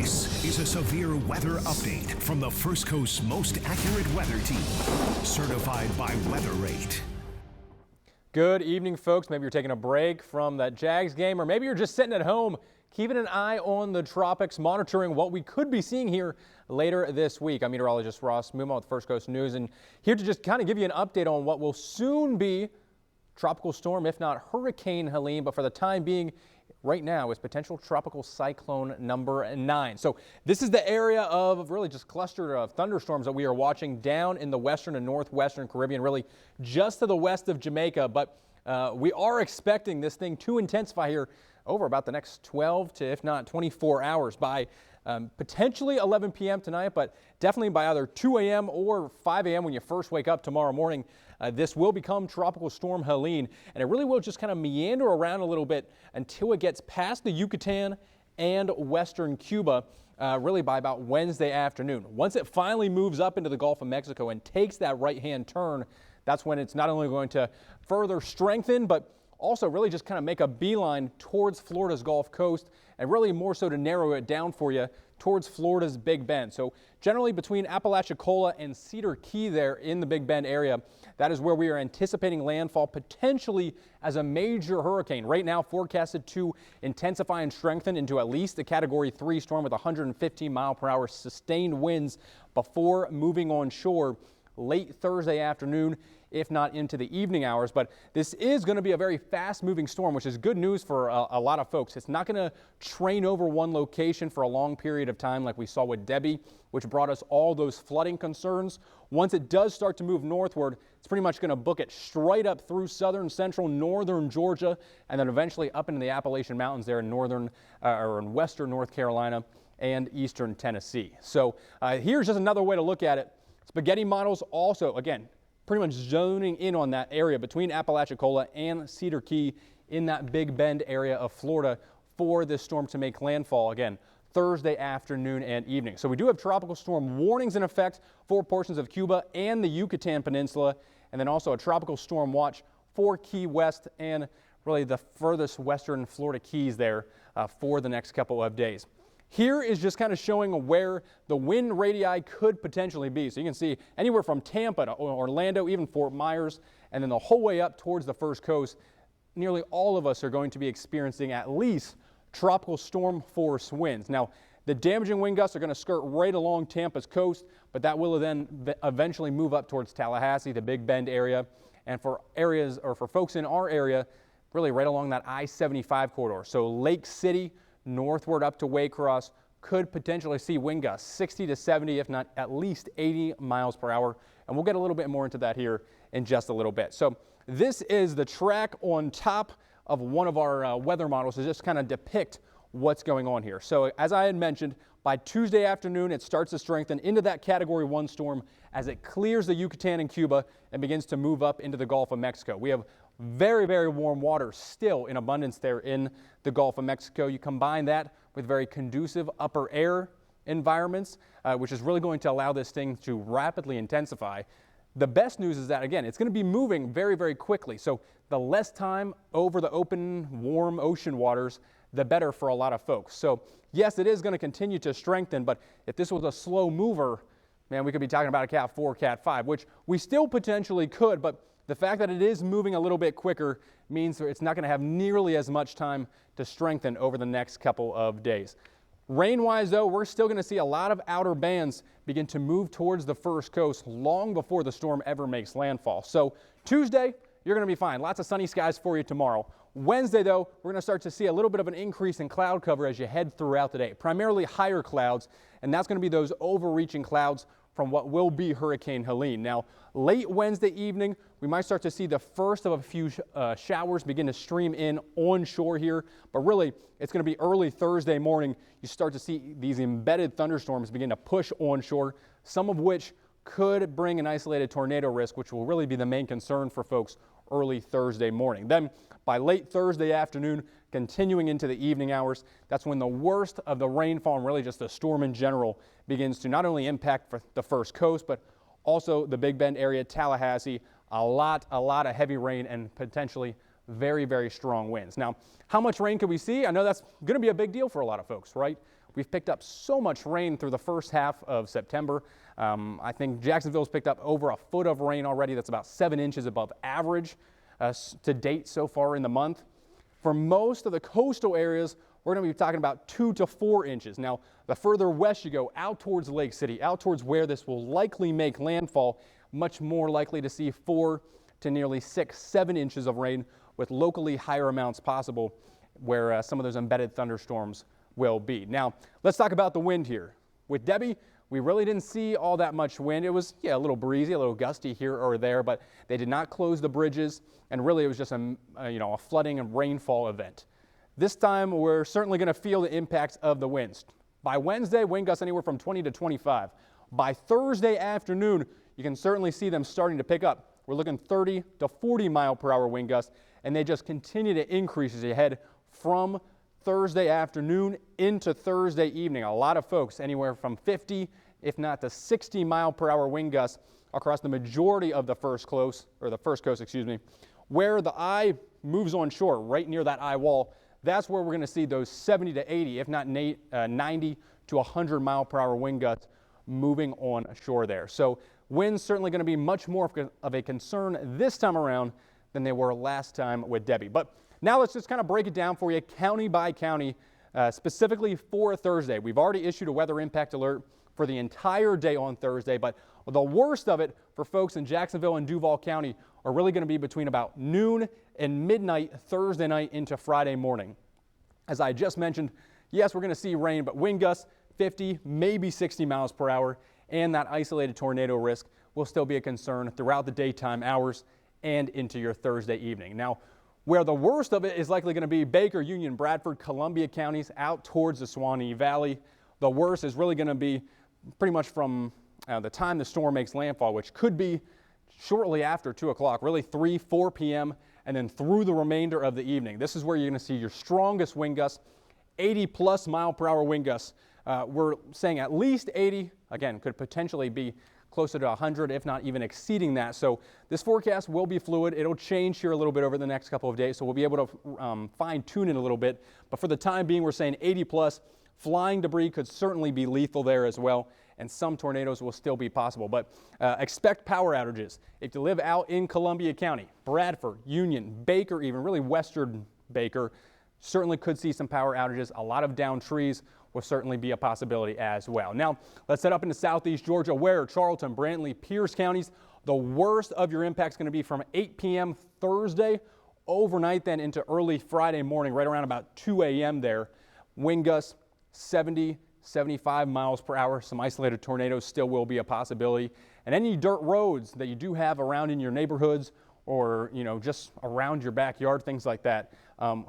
This is a severe weather update from the First Coast's most accurate weather team, certified by Weather Rate. Good evening, folks. Maybe you're taking a break from that Jags game, or maybe you're just sitting at home keeping an eye on the tropics, monitoring what we could be seeing here later this week. I'm meteorologist Ross Muma with First Coast News, and here to just kind of give you an update on what will soon be tropical storm, if not Hurricane Helene, but for the time being, right now is potential tropical cyclone number 9. So this is the area of really just cluster of thunderstorms that we are watching down in the western and northwestern Caribbean, really just to the west of Jamaica. But we are expecting this thing to intensify here over about the next 12 to, if not 24 hours by potentially 11 p.m. tonight, but definitely by either 2 a.m. or 5 a.m. when you first wake up tomorrow morning. This will become Tropical Storm Helene, and it really will just kind of meander around a little bit until it gets past the Yucatan and western Cuba, really by about Wednesday afternoon. Once it finally moves up into the Gulf of Mexico and takes that right-hand turn, that's when it's not only going to further strengthen, but also really just kind of make a beeline towards Florida's Gulf Coast, and really more so to narrow it down for you towards Florida's Big Bend. So generally between Apalachicola and Cedar Key there in the Big Bend area, that is where we are anticipating landfall potentially as a major hurricane. Right now forecasted to intensify and strengthen into at least a Category 3 storm with 115 mile per hour sustained winds before moving on shore late Thursday afternoon, if not into the evening hours. But this is going to be a very fast-moving storm, which is good news for a lot of folks. It's not going to train over one location for a long period of time like we saw with Debbie, which brought us all those flooding concerns. Once it does start to move northward, it's pretty much going to book it straight up through southern, central, northern Georgia, and then eventually up into the Appalachian Mountains there in northern or in western North Carolina and eastern Tennessee. So here's just another way to look at it. Spaghetti models also, again, pretty much zoning in on that area between Apalachicola and Cedar Key in that Big Bend area of Florida for this storm to make landfall, again, Thursday afternoon and evening. So we do have tropical storm warnings in effect for portions of Cuba and the Yucatan Peninsula, and then also a tropical storm watch for Key West and really the furthest western Florida Keys there for the next couple of days. Here is just kind of showing where the wind radii could potentially be. So you can see anywhere from Tampa to Orlando, even Fort Myers, and then the whole way up towards the First Coast. Nearly all of us are going to be experiencing at least tropical storm force winds. Now, the damaging wind gusts are going to skirt right along Tampa's coast, but that will then eventually move up towards Tallahassee, the Big Bend area, and for areas or for folks in our area, really right along that I-75 corridor. So Lake City, northward up to Waycross, could potentially see wind gusts 60 to 70, if not at least 80 miles per hour. And we'll get a little bit more into that here in just a little bit. So this is the track on top of one of our weather models to just kind of depict what's going on here. So as I had mentioned, by Tuesday afternoon, it starts to strengthen into that Category 1 storm as it clears the Yucatan and Cuba and begins to move up into the Gulf of Mexico. We have very, very warm water still in abundance there in the Gulf of Mexico. You combine that with very conducive upper air environments, which is really going to allow this thing to rapidly intensify. The best news is that, again, it's going to be moving very, very quickly. So the less time over the open, warm ocean waters, the better for a lot of folks. So yes, it is going to continue to strengthen, but if this was a slow mover, man, we could be talking about a Cat 4, Cat 5, which we still potentially could, but the fact that it is moving a little bit quicker means that it's not going to have nearly as much time to strengthen over the next couple of days. Rain-wise, though, we're still going to see a lot of outer bands begin to move towards the First Coast long before the storm ever makes landfall. So Tuesday, you're going to be fine. Lots of sunny skies for you tomorrow. Wednesday, though, we're going to start to see a little bit of an increase in cloud cover as you head throughout the day, primarily higher clouds, and that's going to be those overreaching clouds from what will be Hurricane Helene. Now, late Wednesday evening, we might start to see the first of a few showers begin to stream in onshore here, but really it's going to be early Thursday morning. You start to see these embedded thunderstorms begin to push onshore, some of which could bring an isolated tornado risk, which will really be the main concern for folks early Thursday morning. Then by late Thursday afternoon, continuing into the evening hours, that's when the worst of the rainfall and really just the storm in general begins to not only impact for the First Coast, but also the Big Bend area, Tallahassee, a lot of heavy rain and potentially very, very strong winds. Now, how much rain could we see? I know that's going to be a big deal for a lot of folks, right? We've picked up so much rain through the first half of September. I think Jacksonville's picked up over a foot of rain already. That's about 7 inches above average to date so far in the month. For most of the coastal areas, we're going to be talking about 2 to 4 inches. Now, the further west you go, out towards Lake City, out towards where this will likely make landfall, much more likely to see 4 to nearly 6, 7 inches of rain with locally higher amounts possible where some of those embedded thunderstorms will be. Now, let's talk about the wind here. With Debbie, we really didn't see all that much wind. It was, a little breezy, a little gusty here or there, but they did not close the bridges, and really it was just a flooding and rainfall event. This time, we're certainly going to feel the impacts of the winds. By Wednesday, wind gusts anywhere from 20 to 25. By Thursday afternoon, you can certainly see them starting to pick up. We're looking 30 to 40 mile per hour wind gusts, and they just continue to increase as you head from Thursday afternoon into Thursday evening. A lot of folks anywhere from 50, if not to 60 mile per hour wind gusts across the majority of the first coast, where the eye moves on shore, right near that eye wall. That's where we're going to see those 70 to 80, if not 90 to 100 mile per hour wind gusts moving on shore there. So winds certainly going to be much more of a concern this time around than they were last time with Debbie. But now let's just kind of break it down for you county by county, specifically for Thursday. We've already issued a weather impact alert for the entire day on Thursday, but the worst of it for folks in Jacksonville and Duval County are really going to be between about noon and midnight Thursday night into Friday morning. As I just mentioned, yes, we're going to see rain, but wind gusts 50, maybe 60 miles per hour, and that isolated tornado risk will still be a concern throughout the daytime hours and into your Thursday evening. Now, where the worst of it is likely going to be Baker, Union, Bradford, Columbia counties out towards the Suwannee Valley. The worst is really going to be pretty much from the time the storm makes landfall, which could be shortly after 2 o'clock, really 3, 4 p.m., and then through the remainder of the evening. This is where you're going to see your strongest wind gusts, 80 plus mile per hour wind gusts. We're saying at least 80, again, could potentially be closer to 100, if not even exceeding that. So this forecast will be fluid. It'll change here a little bit over the next couple of days, so we'll be able to fine tune it a little bit. But for the time being, we're saying 80 plus. Flying debris could certainly be lethal there as well, and some tornadoes will still be possible. But expect power outages. If you live out in Columbia County, Bradford, Union, Baker, even really western Baker, certainly could see some power outages. A lot of downed trees will certainly be a possibility as well. Now, let's head up into southeast Georgia, where Charlton, Brantley, Pierce counties, the worst of your impact is going to be from 8 p.m. Thursday overnight, then into early Friday morning, right around about 2 a.m. there. Wind gusts 70, 75 miles per hour. Some isolated tornadoes still will be a possibility. And any dirt roads that you do have around in your neighborhoods or, just around your backyard, things like that,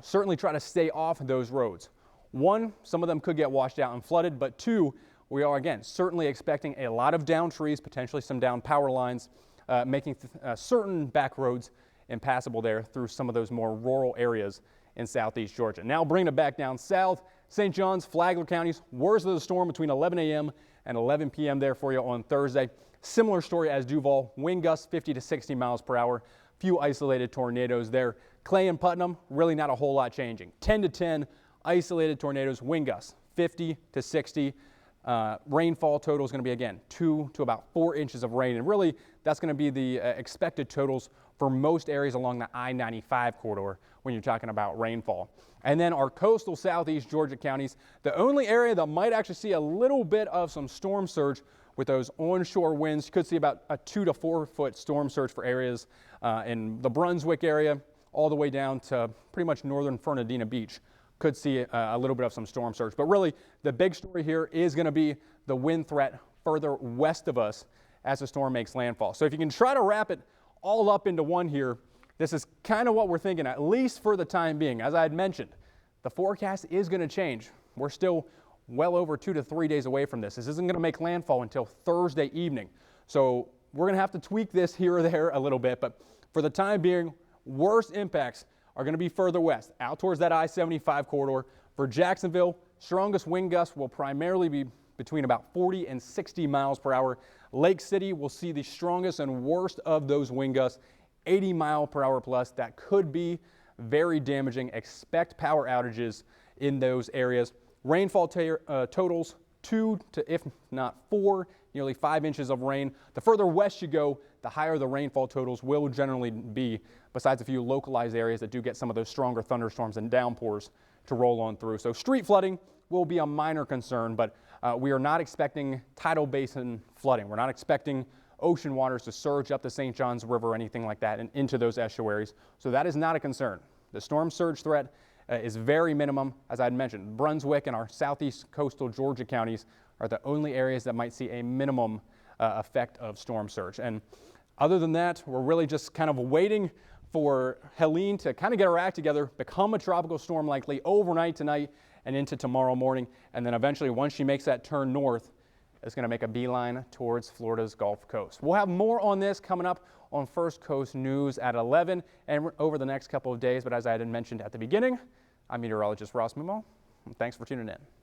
certainly try to stay off those roads. One, some of them could get washed out and flooded, but two, we are, again, certainly expecting a lot of downed trees, potentially some downed power lines, making certain back roads impassable there through some of those more rural areas in southeast Georgia. Now bringing it back down south, St. John's, Flagler counties, worst of the storm between 11 a.m. and 11 p.m. there for you on Thursday. Similar story as Duval, wind gusts 50 to 60 miles per hour, few isolated tornadoes there. Clay and Putnam, really not a whole lot changing. 10 to 10 isolated tornadoes, wind gusts 50 to 60. Rainfall total is going to be, again, 2 to about 4 inches of rain. And really, that's going to be the expected totals for most areas along the I-95 corridor when you're talking about rainfall. And then our coastal southeast Georgia counties, the only area that might actually see a little bit of some storm surge with those onshore winds. You could see about a 2 to 4 foot storm surge for areas in the Brunswick area all the way down to pretty much northern Fernandina Beach. Could see a little bit of some storm surge. But really, the big story here is going to be the wind threat further west of us as the storm makes landfall. So if you can try to wrap it all up into one here, this is kind of what we're thinking, at least for the time being. As I had mentioned, the forecast is going to change. We're still well over 2 to 3 days away from this. This isn't going to make landfall until Thursday evening. So we're going to have to tweak this here or there a little bit. But for the time being, worst impacts are going to be further west, out towards that I-75 corridor. For Jacksonville, strongest wind gusts will primarily be between about 40 and 60 miles per hour. Lake City will see the strongest and worst of those wind gusts, 80 mile per hour plus. That could be very damaging. Expect power outages in those areas. Rainfall totals 2 to, if not 4, nearly 5 inches of rain. The further west you go, the higher the rainfall totals will generally be, besides a few localized areas that do get some of those stronger thunderstorms and downpours to roll on through. So street flooding will be a minor concern, but we are not expecting tidal basin flooding. We're not expecting ocean waters to surge up the St. Johns River or anything like that and into those estuaries. So that is not a concern. The storm surge threat is very minimum. As I had mentioned, Brunswick and our southeast coastal Georgia counties are the only areas that might see a minimum effect of storm surge. And other than that, we're really just kind of waiting for Helene to kind of get her act together, become a tropical storm likely overnight tonight and into tomorrow morning. And then eventually, once she makes that turn north, it's going to make a beeline towards Florida's Gulf Coast. We'll have more on this coming up on First Coast News at 11 and over the next couple of days. But as I had mentioned at the beginning, I'm meteorologist Ross Mumo. Thanks for tuning in.